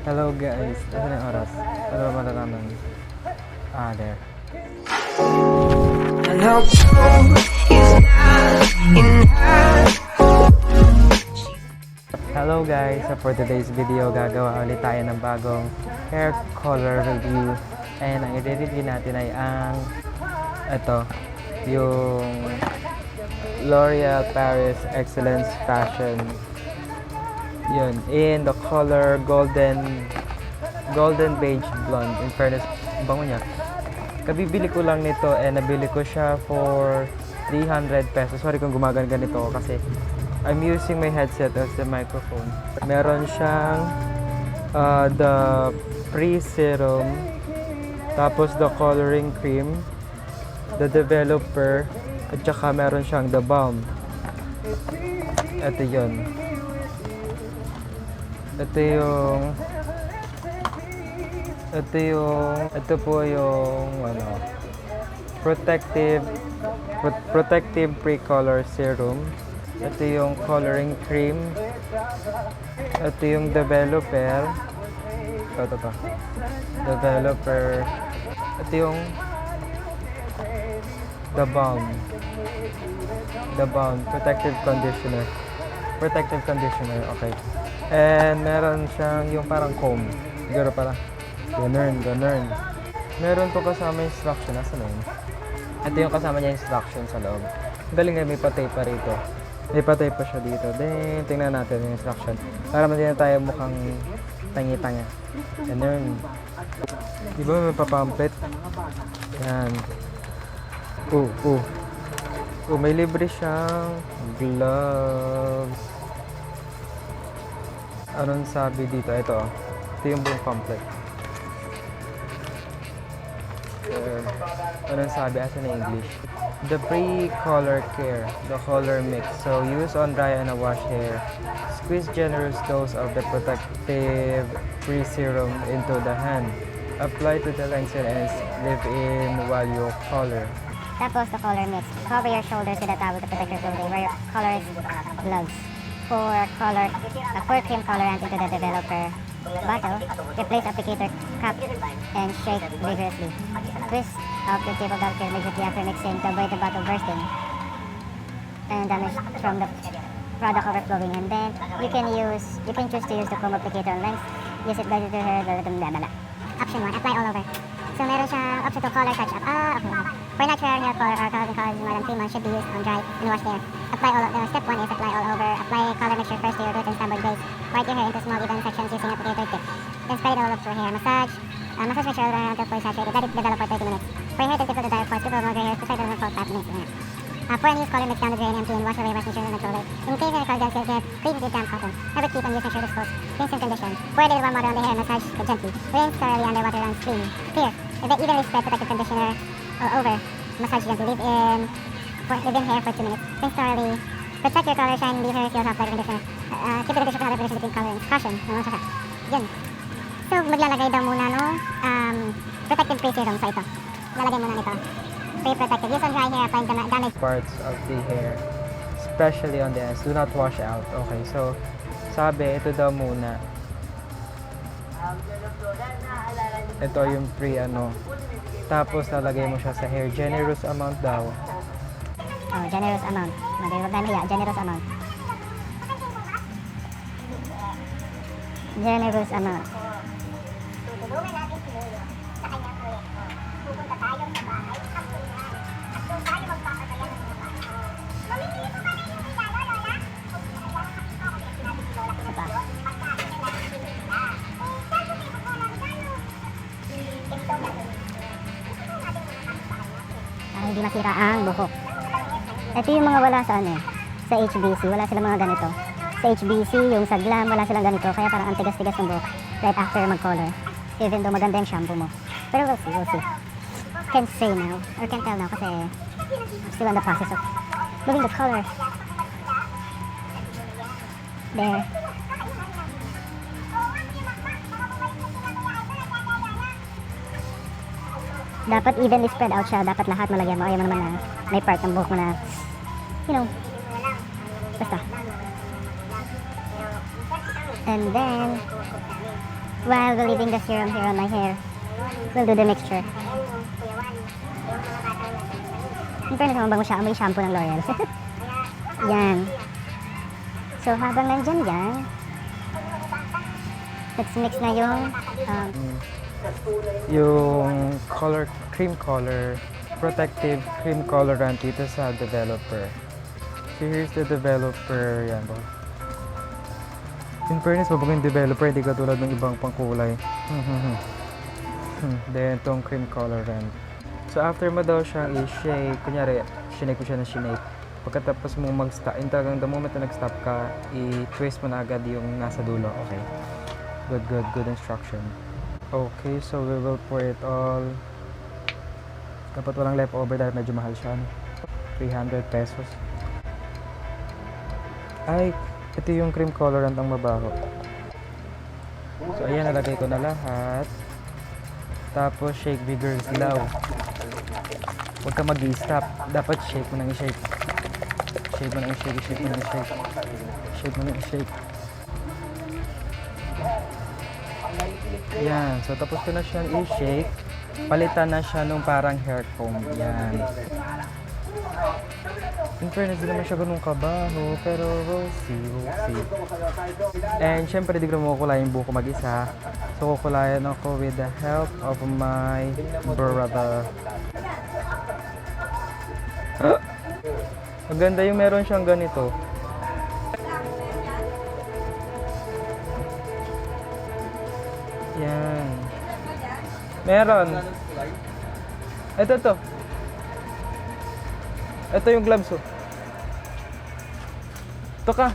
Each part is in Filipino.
Hello guys, ano yung oras? Ano ba matataman? There. Hello guys, so for today's video, gagawa ulit tayo ng bagong hair color review. And ang i-review natin ay yung L'Oreal Paris Excellence Fashion. Yun, in the color golden beige blonde. In fairness, bango niya. Kabibili ko lang nito nabili ko siya for 300 pesos. Sorry kung gumaganito ako kasi I'm using my headset as the microphone. Meron siyang the pre-serum, tapos the coloring cream, the developer, at saka meron siyang the balm. Ito yun. Ito po yung protective pre-color serum. Ito yung coloring cream. Ito yung developer. Developer. Ito yung the balm. Protective conditioner, okay. And meron siyang yung parang comb. Siguro parang ganun. Meron po kasama instruction. Nasaan na yun? Ito yung kasama niya instruction sa loob. Galing nga, may patay pa rito. May patay pa siya dito. Then, tingnan natin yung instruction. Para hindi na tayo mukhang tangi-tanga. Ganun. Di ba may papamphlet? Yan. May libre siyang gloves. Anong sabi dito? Ito yung buong pamphlet. Anong sabi? Asa na English? The pre-color care, the color mix. So, use on dry and wash hair. Squeeze generous dose of the protective pre-serum into the hand. Apply to the lengthen and leave in while you color. Tapos the color mix. Cover your shoulders with a towel to protect your clothing. Wear your colorist gloves. Pour cream colorant into the developer bottle. Replace applicator cup and shake vigorously. Twist out the tip of the cream immediately after mixing to avoid the bottle bursting and damage from the product overflowing. And then you can choose to use the comb applicator on length. Use it by the hair. Option 1, apply all over. So meron siyang option to color touch up. Okay. For natural hair color or coloring colors more than 3 months should be used on dry and washed hair. Apply all over. Step 1 is apply all over. Apply color mixture first to your root and stubble base. Part your hair into small even sections using applicator tip. Then spread it all over your hair. Massage mixture all around until fully saturated. Let it develop for 30 minutes. For your hair to tip of the direct parts, to promote your hair to side over for 5 minutes. Pour and use color mix down the drain, empty and wash away mixture in a natural way. In case your color gets hair, please with damp cotton. Never keep and use mixture disposed. Rinse and condition. Pour a little warm water on the hair and massage gently. Rinse thoroughly under water runs clean. Clear. Evenly spread protective conditioner all over. Massage gently. Leave in hair for 2 minutes. Rinse thoroughly. Protect your color shine. Leave hair seal soft like conditioner. Keep the conditioner for other condition between colorings. Caution. Yun. So, maglalagay daw muna protective face serum. So, ito. Lalagay muna nito. Pre-protective. Use on dry hair. Apply damage Parts of the hair, especially on the ends. Do not wash out. Okay, so sabi, ito daw muna. Ito yung tapos lalagay mo siya sa hair. Generous amount daw. Generous amount. Generous amount. Generous amount. Hindi masira ang buhok. Ito yung mga wala sa sa HBC, wala silang mga ganito. Sa HBC, yung sa glam, wala silang ganito. Kaya parang ang tigas-tigas ng buhok right after mag-color. Even though maganda yung shampoo mo. Pero we'll see. Can't say now, or can't tell now kasi I'm still on the process of moving the color. There. Dapat evenly spread out siya. Dapat lahat malagyan mo. Ayaw mo naman na may part ng buhok mo na, basta. And then, while leaving the serum here on my hair. We'll do the mixture. In fairness, mabango siya. Amoy shampoo ng L'Oreal. Yan. So, habang nandyan yan, let's mix na yung cream color, protective cream colorant dito sa developer. So here's the developer, yan po. In fairness, mabango yung developer, hindi katulad ng ibang pangkulay. Then itong cream colorant. So after mo daw siyang i-shake, kunyari, shinake ko siya na shinake. Pagkatapos mo mag-stop, talagang the moment na nag-stop ka, i-twist mo na agad yung nasa dulo. Okay. Good instruction. Okay, so we will pour it all. Dapat walang leftover dahil medyo mahal siya. 300 pesos. Ay, ito yung cream colorant ang mabaho. So ayan, nalagay ko na lahat. Tapos shake vigorously daw. Huwag ka mag-i-stop. Dapat shake mo nang i-shake. Shake mo nang i-shake, shake mo nang i-shake. Shake mo nang i-shake. Yan. So tapos ko na siyang i-shake. Palitan na siya nung parang hair comb. Yan. In fairness, di naman siya ganun kabaho, pero we'll see. And syempre, di ko makukulay yung buko mag-isa. So, kukulayan ako with the help of my brother. Ang ganda yung meron siyang ganito. Yan. Meron. Ito. Ito yung gloves, oh. Ito ka.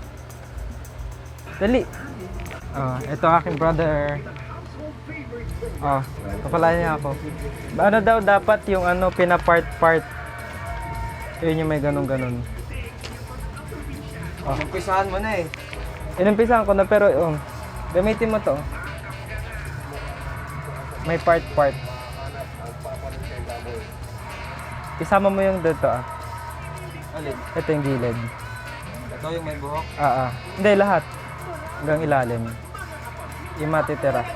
Dali. Ito aking brother. Kapalayan niya ako. Ano daw dapat yung pinapart-part. Yun yung may ganun-ganun. Umpisahan mo na eh. Inumpisahan ko na pero gamitin mo to. May part-part. Isama mo yung dito Alin? Ito yung gilid. Ito yung may buhok. Hindi, lahat. Hanggang ilalim. Yung matitira.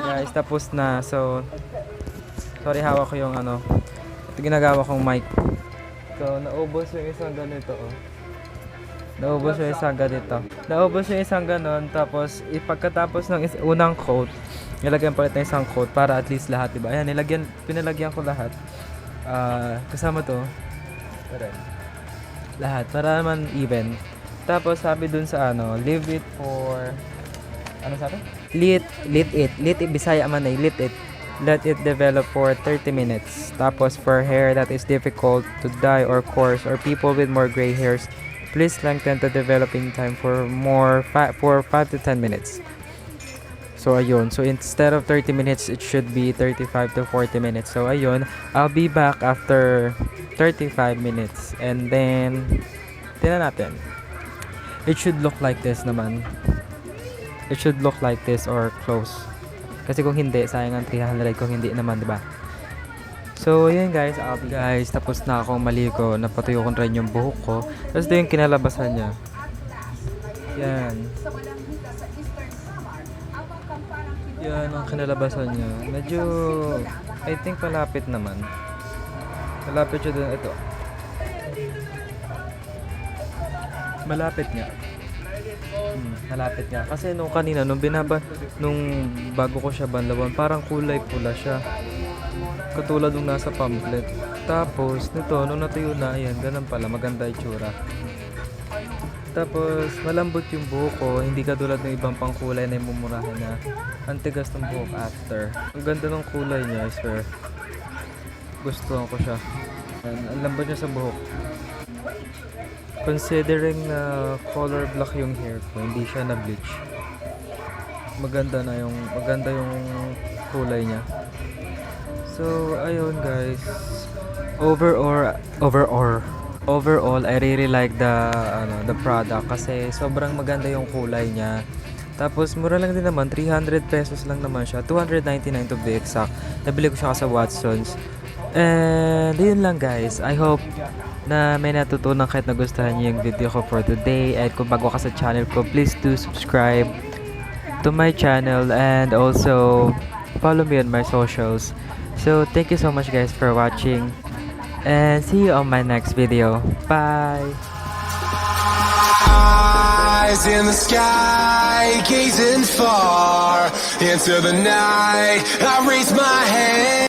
Guys, tapos na. So, sorry, hawak ko yung ito ginagawa kong mic. So, naubos yung isang ganito, Naubos yung isang ganito. Naubos yung isang ganon, tapos pagkatapos ng unang coat, nilagyan palit ng isang coat para at least lahat, diba? Ayan, pinalagyan ko lahat. Kasama to. Lahat, para naman even. Tapos, sabi dun sa leave it for, sabi? Let it, Bisaya man ay, let it develop for 30 minutes. Tapos for hair that is difficult to dye or coarse or people with more gray hairs, please lengthen the developing time for 5 to 10 minutes. So ayun, so instead of 30 minutes, it should be 35 to 40 minutes. So ayun, I'll be back after 35 minutes and then tingnan natin. It should look like this naman. It should look like this or close. Kasi kung hindi, sayang ang 300 kung hindi naman, diba? So, yun guys, tapos na akong maligo. Napatuyo ko rin yung buhok ko. Tapos ito yung kinalabasan niya. Yan. Yan ang kinalabasan niya. Medyo I think malapit naman. Malapit siya dun. Ito. Malapit nga. Malapit nga. Kasi nung kanina, nung bago ko siya banlawan, parang kulay pula siya. Katulad nung nasa pamphlet. Tapos, nito, nung natuyo na, ayan, ganun pala, maganda itsura. Tapos, malambot yung buhok ko, hindi katulad ng ibang pangkulay na imumurahan na ang tigas ng buhok after. Ang ganda ng kulay niya, I swear. Gustuhan ko siya. Ang lambot niya sa buhok. Considering na color black yung hair ko, hindi siya na bleach. Maganda yung kulay niya. So, ayun guys. Overall, I really like the product kasi sobrang maganda yung kulay niya. Tapos, mura lang din naman. 300 pesos lang naman siya. 299 to be exact. Nabili ko siya sa Watsons. And, yun lang guys. I hope na may natutunan kahit nagustuhan niyo yung video ko for today. And kung bago ka sa channel ko, please do subscribe to my channel. And also, follow me on my socials. So, thank you so much guys for watching. And see you on my next video. Bye! Eyes in the sky, gazing far into the night. I raise my hand.